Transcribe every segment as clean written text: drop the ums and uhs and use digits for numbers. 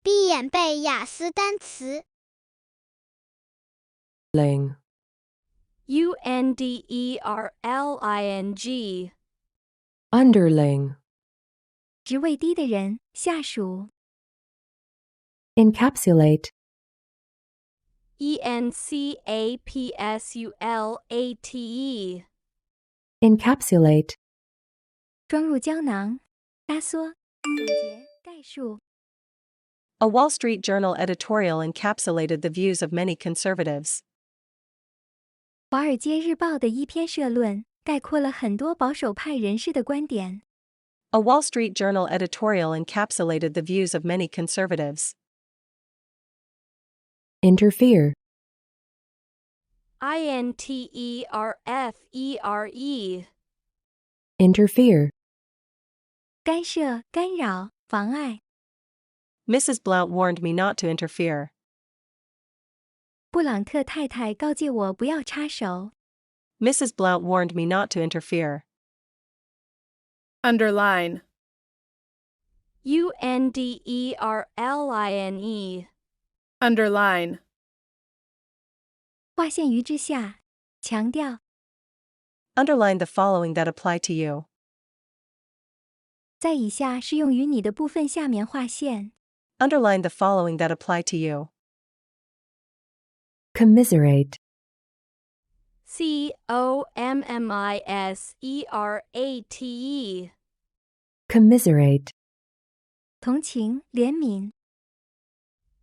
闭眼背雅思单词。underling underling 职位低的人，下属。encapsulate encapsulate encapsulate 装入胶囊，压缩，总结，概述。A Wall Street Journal editorial encapsulated the views of many conservatives. 华尔街日报的一篇社论概括了很多保守派人士的观点。A Wall Street Journal editorial encapsulated the views of many conservatives. interfere interfere interfere 干涉、干扰、妨碍。Mrs. Blount warned me not to interfere. 布朗特太太告诫我不要插手。Mrs. Blount warned me not to interfere. underline underline underline 划线于之下，强调。 Underline the following that apply to you. 在以下适用于你的部分下面划线。 Underline the following that apply to you. commiserate commiserate commiserate 同情、怜悯。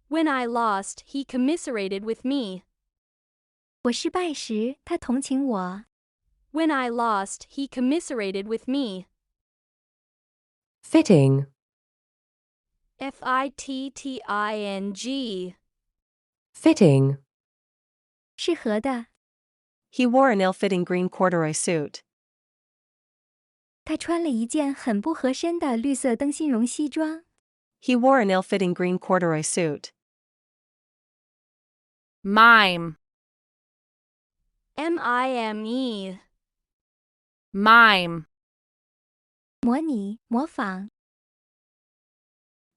When I lost, he commiserated with me. 我失败时，他同情我。 When I lost, he commiserated with me. fitting fitting fitting 适合的。 He wore an ill-fitting green corduroy suit. 他穿了一件很不合身的绿色灯芯绒西装。 He wore an ill-fitting green corduroy suit. mime mime mime 模拟、模仿。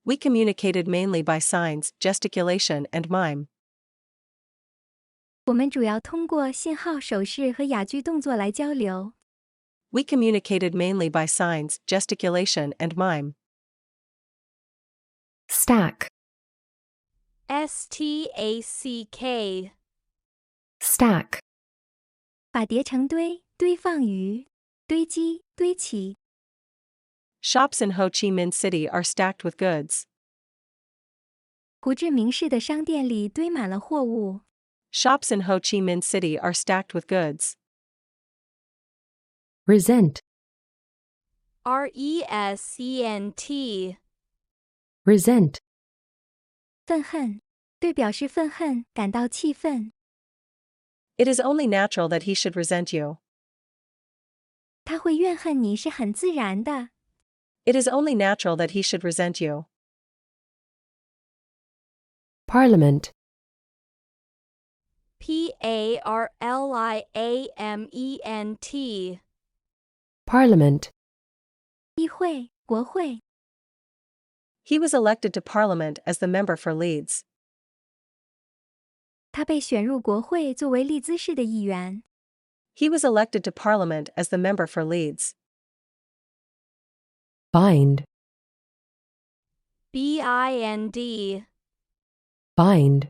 We communicated mainly by signs, gesticulation, and mime. 我们主要通过信号、手势和哑剧动作来交流。 We communicated mainly by signs, gesticulation, and mime. stack stack stack 把叠成堆，堆放于，堆积，堆起。 Shops in Ho Chi Minh City are stacked with goods. 胡志明市的商店里堆满了货物。 Shops in Ho Chi Minh City are stacked with goods. resent resent resent 愤恨，对表示愤恨感到气愤。 It is only natural that he should resent you. 他会怨恨你是很自然的。 It is only natural that he should resent you. parliament parliament parliament 议会、国会。 He was elected to Parliament as the member for Leeds. 他被选入国会作为利兹市的议员。 He was elected to Parliament as the member for Leeds. bind bind bind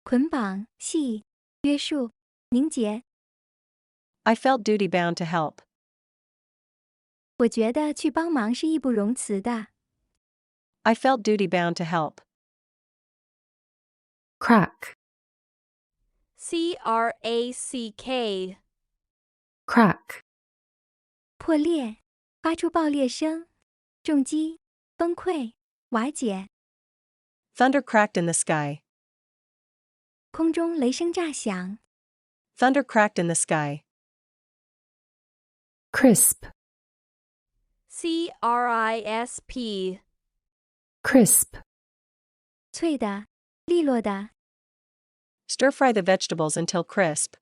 捆绑、系、约束、凝结。 I felt duty-bound to help. 我觉得去帮忙是义不容辞的。 I felt duty-bound to help. crack crack crack 破裂，发出爆裂声，重击，崩溃，瓦解。 Thunder cracked in the sky. 空中雷声炸响。 Thunder cracked in the sky. crisp crisp crisp 脆的，利落的。 Stir-fry the vegetables until crisp.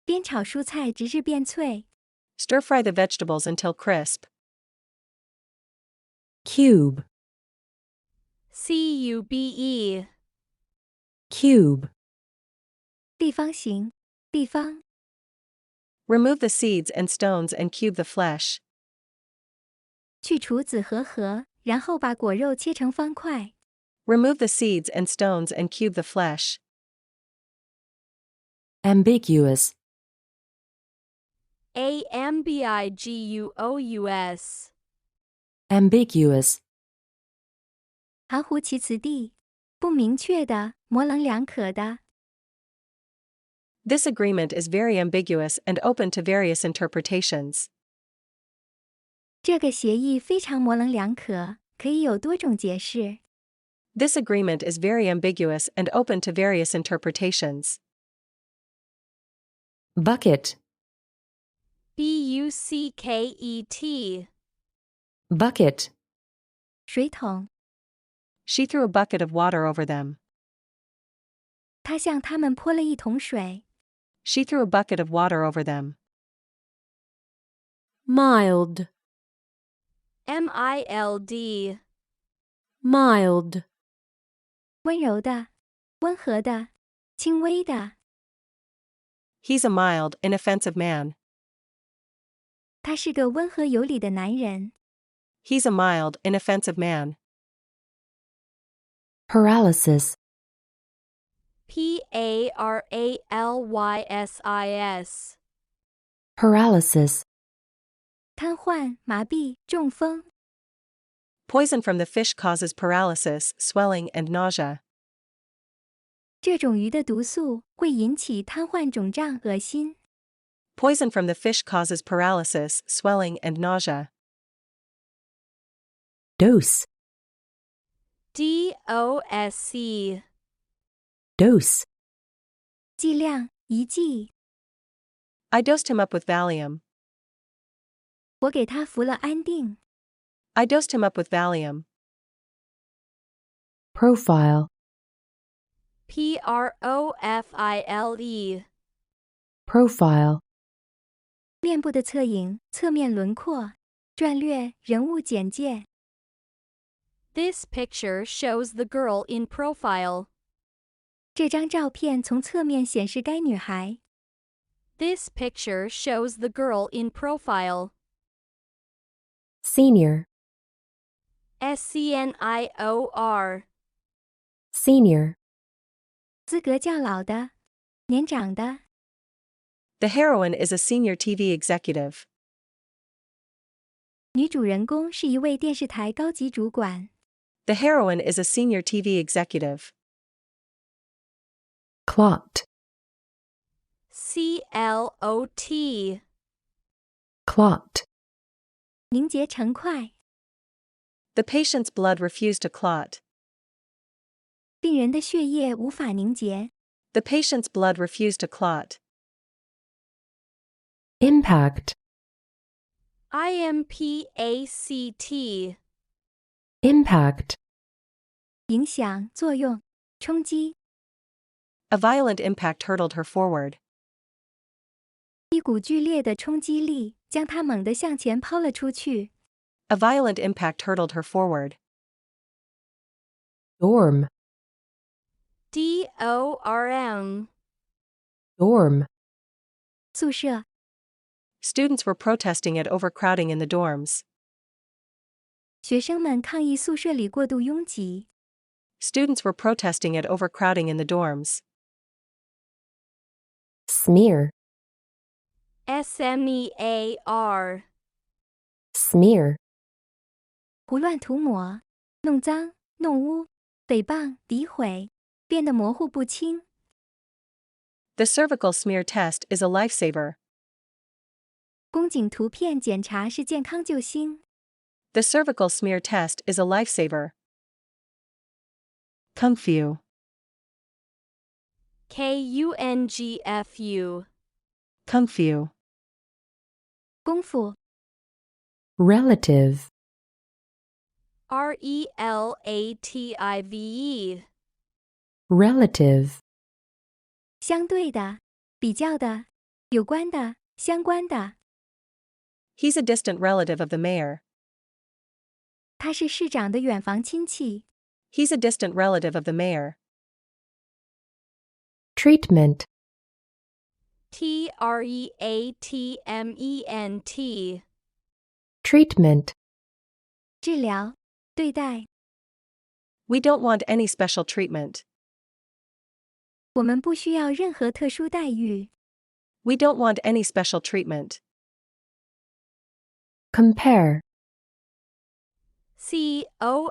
煸炒蔬菜直至变脆。 Stir-fry the vegetables until crisp. cube cube, Cube. 立方形，立方。 Remove the seeds and stones and cube the flesh. 去除籽和核，然后把果肉切成方块。 Remove the seeds and stones and cube the flesh. Ambiguous. ambiguous, Ambiguous. 含糊其辞地，不明确的，模棱两可的。 This agreement is very ambiguous and open to various interpretations. 这个协议非常模棱两可，可以有多种解释。 This agreement is very ambiguous and open to various interpretations. Bucket. bucket, Bucket. 水桶， She threw a bucket of water over them. 他向他们泼了一桶水。 She threw a bucket of water over them. Mild. mild, Mild. 温柔的，温和的，轻微的。 He's a mild, inoffensive man. 他是个温和有礼的男人。 He's a mild, inoffensive man. Paralysis. paralysis, Paralysis. 瘫痪、麻痹、中风。 Poison from the fish causes paralysis, swelling, and nausea. 这种鱼的毒素会引起瘫痪、肿胀、恶心。 Poison from the fish causes paralysis, swelling, and nausea. Dose. dose, Dose. 剂量、一剂。 I dosed him up with Valium. 我给他服了安定。 I dosed him up with Valium. Profile. profile, Profile. 面部的侧影、侧面轮廓、传略、人物简介。 This picture shows the girl in profile. 这张照片从侧面显示该女孩。 This picture shows the girl in profile. Senior. senior, Senior. 资格较老的，年长的。 The heroine is a senior TV executive. 女主人公是一位电视台高级主管。 The heroine is a senior TV executive. Clot. clot, Clot. 凝结成块。 The patient's blood refused to clot. 病人的血液无法凝结。 The patient's blood refused to clot. Impact. impact, Impact. 影响、作用、冲击。 A violent impact hurtled her forward. 一股剧烈的冲击力将她猛地向前抛了出去。 A violent impact hurtled her forward. Dorm. dorm, Dorm. 宿舍。 Students were protesting at overcrowding in the dorms. 学生们抗议宿舍里过度拥挤。 Students were protesting at overcrowding in the dorms. Smear. smear, Smear. 胡乱涂抹、弄脏、弄污、诽谤、诋毁，变得模糊不清。 The cervical smear test is a lifesaver. 宫颈图片检查是健康救星。 The cervical smear test is a lifesaver. Kung-fu. kungfu, Kung-fu. 功夫。 Relative. relative, Relative. 相对的、比较的、有关的、相关的。 He's a distant relative of the mayor. 他是市长的远房亲戚。He's a distant relative of the mayor. Treatment. treatment. Treatment. 治疗、对待。 We don't want any special treatment. 我们不需要任何特殊待遇。 We don't want any special treatment. Compare.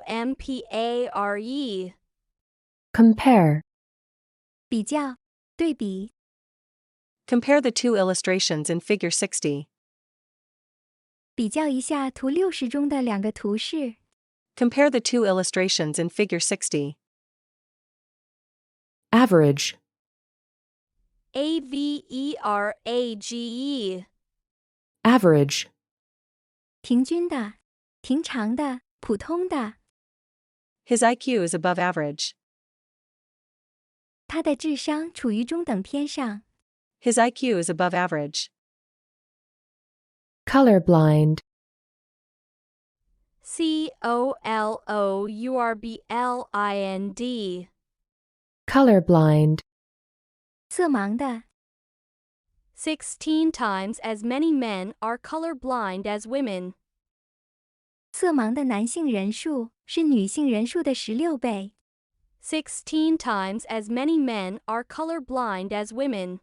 compare. Compare. 比较、对比。 Compare the two illustrations in Figure 60. 比较一下图60中的两个图示。 Compare the two illustrations in Figure 60. Average. average. Average. 平均的、平常的、普通的。 His IQ is above average. 他的智商处于中等偏上。 His IQ is above average. Colorblind. colorblind. Colorblind. 色盲的。 16 times as many men are colorblind as women. 色盲的男性人数是女性人数的16倍。 16 times as many men are colorblind as women.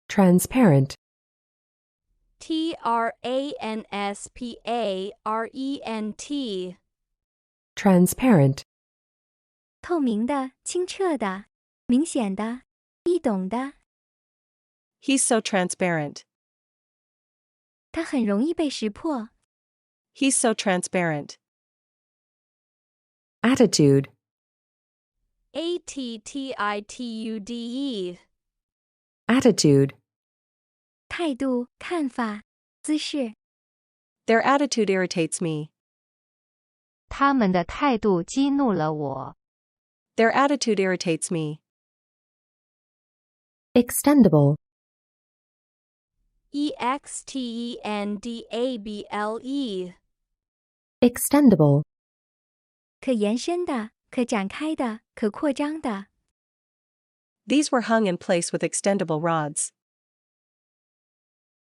Transparent. transparent. Transparent. 透明的、清澈的、明显的、易懂的。 He's so transparent. 它很容易被识破。 He's so transparent. Attitude. attitude. Attitude. 态度、看法、姿势。 Their attitude irritates me. 他们的态度激怒了我。 Their attitude irritates me. Extendable. extendable. Extendable. 可延伸的、可展开的、可扩张的。 These were hung in place with extendable rods.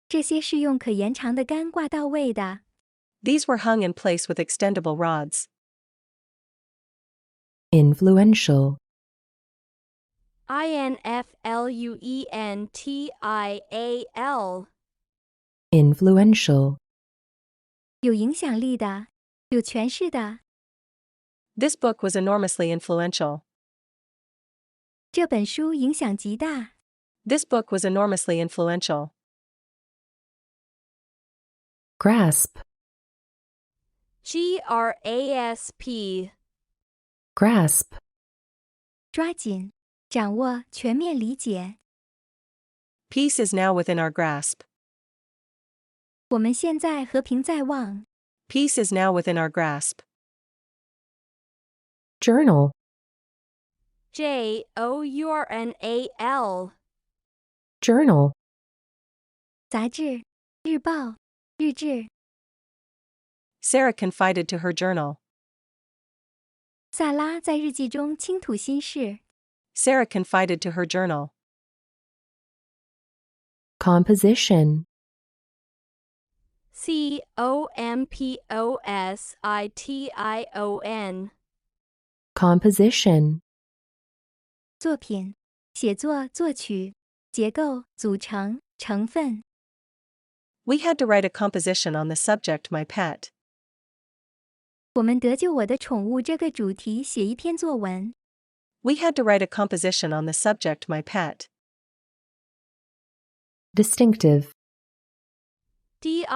这些是用可延长的杆挂到位的。 These were hung in place with extendable rods. Influential. influential. Influential. 有影响力的、有权势的。 This book was enormously influential. 这本书影响极大。 This book was enormously influential. Grasp. grasp. Grasp. 抓紧、掌握、全面理解。 Peace is now within our grasp. 我们现在和平在望。 Peace is now within our grasp. Journal. journal. Journal. 杂志、日报、日志。 Sarah confided to her journal. 萨拉在日记中倾吐心事。 Sarah confided to her journal. Composition. composition. Composition. 作品、写作、作曲、结构、组成、成分。 We had to write a composition on the subject my pet. 我们得就我的宠物这个主题写一篇作文。 We had to write a composition on the subject my pet. Distinctive. distinctive.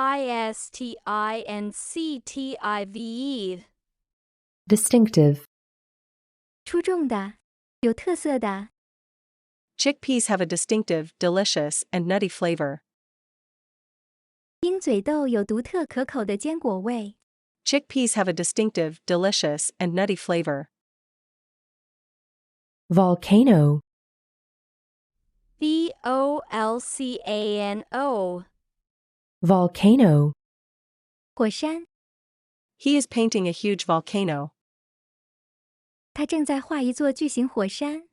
Distinctive. 出众的、有特色的。 Chickpeas have a distinctive, delicious, and nutty flavor. 鹰嘴豆有独特可口的坚果味。 Chickpeas have a distinctive, delicious, and nutty flavor. Volcano. volcano. Volcano. 火山。 He is painting a huge volcano. 他正在画一座巨型火山。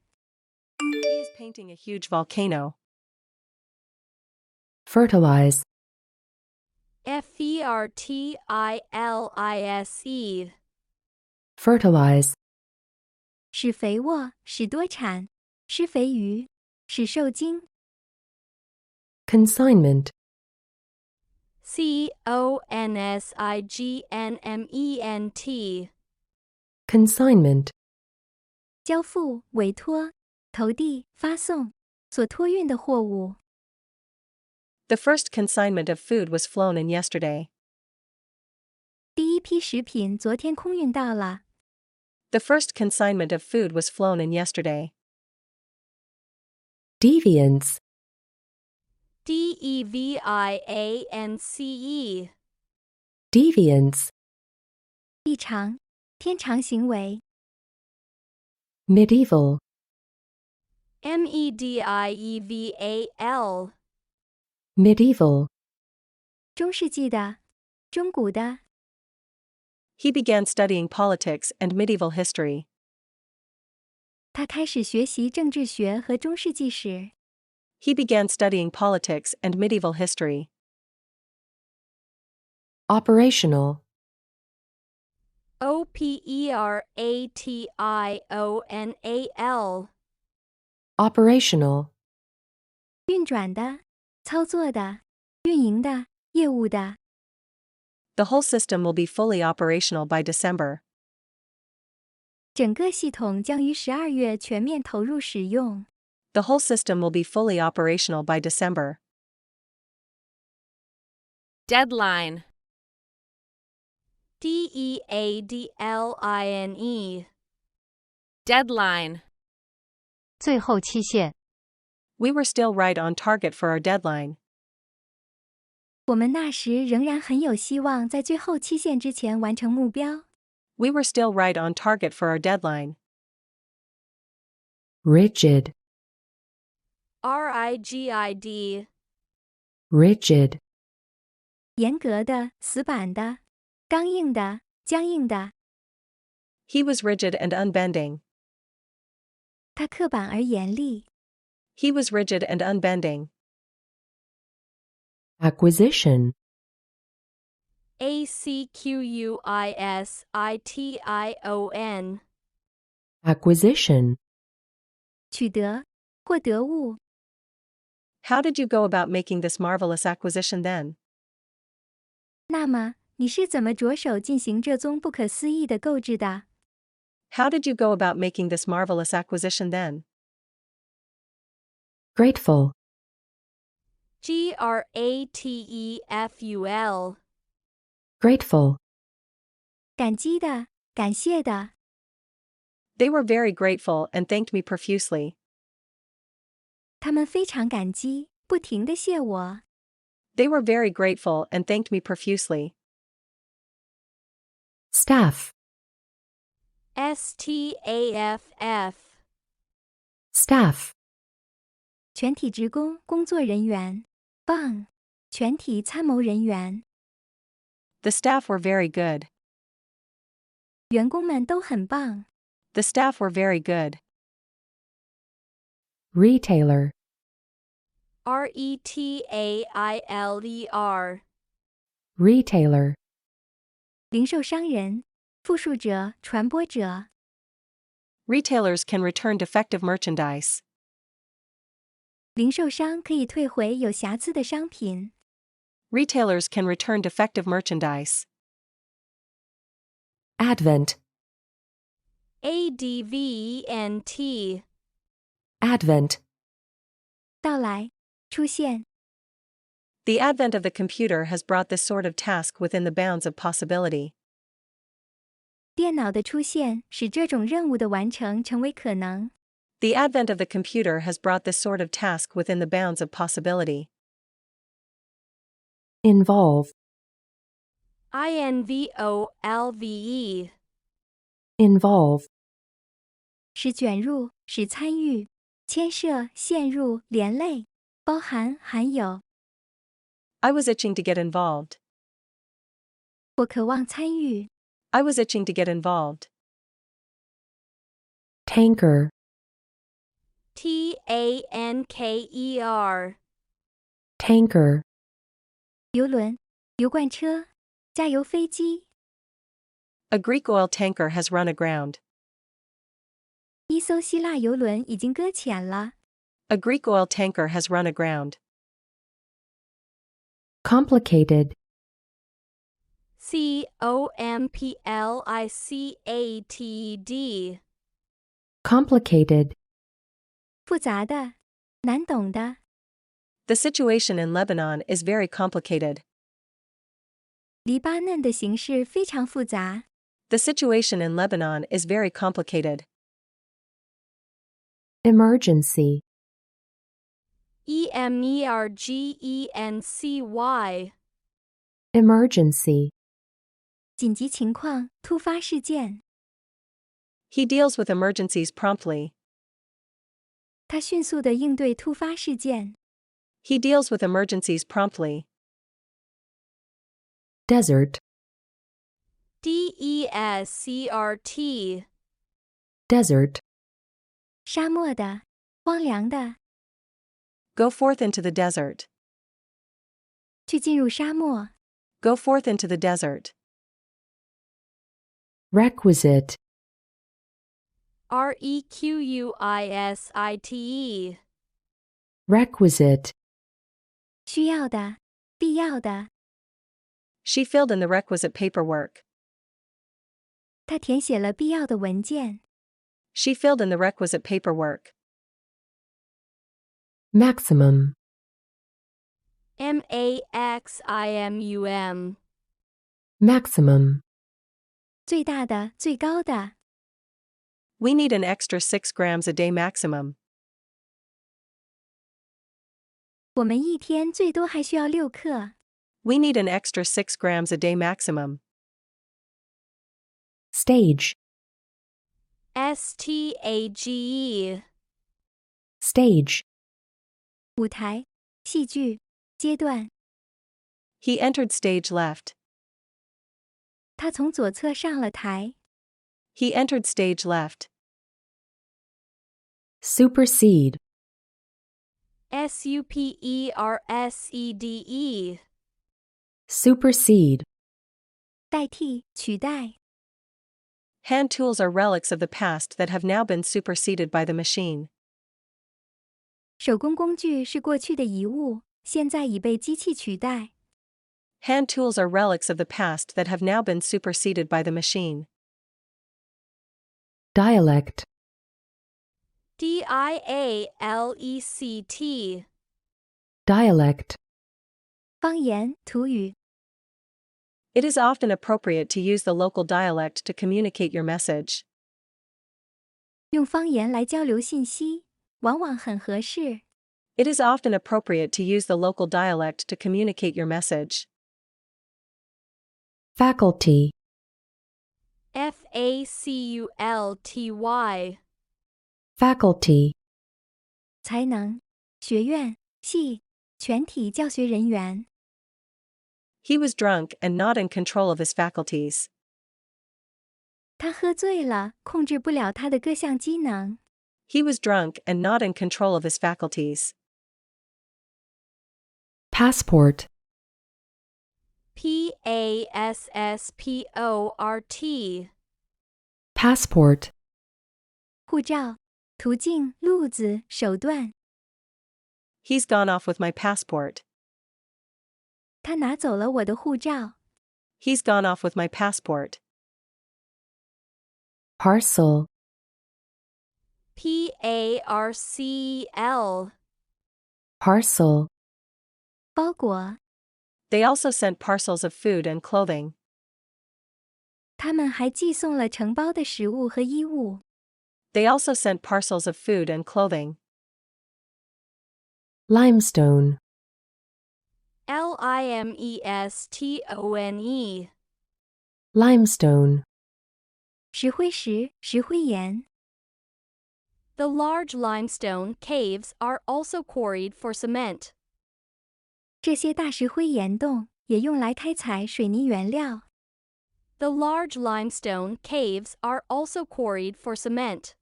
He is painting a huge volcano. Fertilize. Fertilise. Fertilize. 使肥沃，使多产，施肥于，使受精。Consignment. Consignment. Consignment. 交付、委托、投递、发送，所托运的货物。The first consignment of food was flown in yesterday. 第一批食品昨天空运到了。The first consignment of food was flown in yesterday. Deviance. Deviance. Deviance. 异常、偏常行为。Medieval. Medieval. Medieval. 中世纪的，中古的。He began studying politics and medieval history. 他开始学习政治学和中世纪史。He began studying politics and medieval history. Operational. Operational. Operational. 运转的，操作的，运营的，业务的。The whole system will be fully operational by December. 整个系统将于12月全面投入使用。The whole system will be fully operational by December. Deadline. Deadline. Deadline. 最后期限。 We were still right on target for our deadline. 我们那时仍然很有希望在最后期限之前完成目标。We were still right on target for our deadline. Rigid. Rigid. Rigid. 严格的、死板的、刚硬的、僵硬的。He was rigid and unbending. 他刻板而严厉。He was rigid and unbending. Acquisition. Acquisition. Acquisition. 取得、获得物。 How did you go about making this marvelous acquisition then? 那么，你是怎么着手进行这宗不可思议的购置的？ How did you go about making this marvelous acquisition then? Grateful. Grateful. Grateful. 感激的、感谢的。 They were very grateful and thanked me profusely. 他们非常感激，不停地谢我。 They were very grateful and thanked me profusely. Staff. Staff. Staff. 全体职工、工作人员。棒！全体参谋人员。 The staff were very good. 员工们都很棒。 The staff were very good. Retailer. Retailer. Retailer. 零售商人、复述者、传播者。 Retailers can return defective merchandise. 零售商可以退回有瑕疵的商品。 Retailers can return defective merchandise. Advent. Advent. Advent. 到来，出现。 The advent of the computer has brought this sort of task within the bounds of possibility. 电脑的出现使这种任务的完成成为可能。 The advent of the computer has brought this sort of task within the bounds of possibility. Involve. Involve. Involve. 使卷入，使参与，牵涉、陷入、连累，包含、含有。 I was itching to get involved. 我渴望参与。 I was itching to get involved. tanker, tanker, tanker, 油轮、油罐车、加油飞机。 A Greek oil tanker has run aground. 一艘希腊油轮已经搁浅了。 A Greek oil tanker has run aground. complicated, complicted, complicated, 复杂的、难懂的。 The situation in Lebanon is very complicated. 黎巴嫩的形势非常复杂。 The situation in Lebanon is very complicated. emergency, emergency, emergency, 紧急情况、突发事件。 He deals with emergencies promptly. 他迅速地应对突发事件。 He deals with emergencies promptly. desert, desert, desert, 沙漠的、荒凉的。 Go forth into the desert. 去进入沙漠。 Go forth into the desert. requisite, requisite, requisite, 需要的、必要的。 She filled in the requisite paperwork. 他填写了必要的文件。 She filled in the requisite paperwork. maximum, maximum, maximum, 最大的、最高的。 We need an extra 6 grams a day maximum. 我们一天最多还需要6克。 We need an extra 6 grams a day maximum. stage, stage, stage, 舞台、戏剧、阶段。 He entered stage left. 他从左侧上了台。 He entered stage left. supersede, supersede, supersede, 代替、取代。 Hand tools are relics of the past that have now been superseded by the machine. 手工工具是过去的遗物，现在已被机器取代。 Hand tools are relics of the past that have now been superseded by the machine. dialect, dialect, dialect, 方言、土语。 It is often appropriate to use the local dialect to communicate your message. 用方言来交流信息，往往很合适。 It is often appropriate to use the local dialect to communicate your message. faculty, faculty, faculty, 才能、学院、系、全体教学人员。 He was drunk and not in control of his faculties. 他喝醉了，控制不了他的各项机能。 He was drunk and not in control of his faculties. passport, passport, passport, 护照、途径、路子、手段。 He's gone off with my passport. 他拿走了我的护照。 He's gone off with my passport. parcel, parcel, parcel, 包裹。 They also sent parcels of food and clothing. 他们还寄送了承包的食物和衣物。 They also sent parcels of food and clothing. limestone, limestone, limestone, 石灰石、石灰岩。 The large limestone caves are also quarried for cement. 这些大石灰岩洞也用来开采水泥原料。 The large limestone caves are also quarried for cement.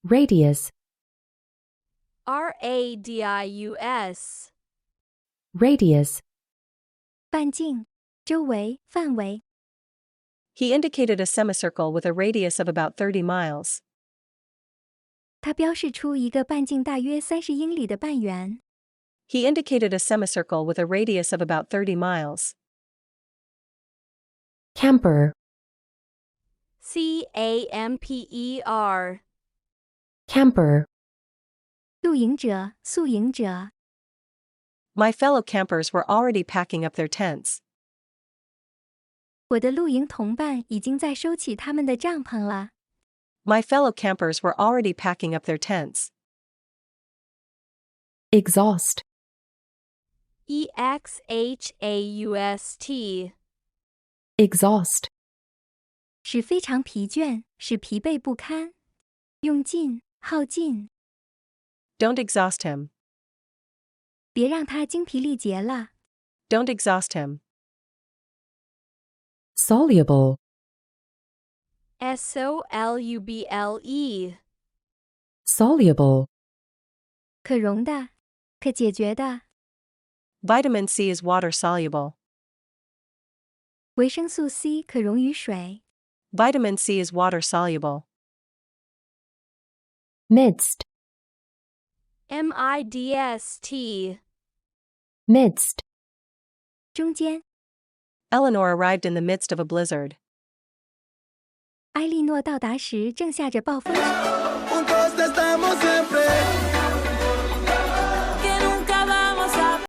Radius. radius. Radius. 半径，周围，范围。 He indicated a semicircle with a radius of about 30 miles. 它标示出一个半径大约30英里的半圆。 He indicated a semicircle with a radius of about 30 miles. Camper. camper. Camper. 露营者，宿营者。 My fellow campers were already packing up their tents. 我的露营同伴已经在收起他们的帐篷了。 My fellow campers were already packing up their tents. Exhaust. exhaust. Exhaust. 使非常疲倦，使疲惫不堪。用尽，耗尽。 Don't exhaust him. 别让他精疲力竭了。 Don't exhaust him. Soluble. soluble. Soluble. 可溶的，可解决的。 Vitamin C is water soluble. 维生素 C 可溶于水。 Vitamin C is water soluble. Midst. midst. Midst. 中间， Eleanor arrived in the midst of a blizzard. 埃莉诺到达时正下着暴风雪。 Juntos estamos siempre.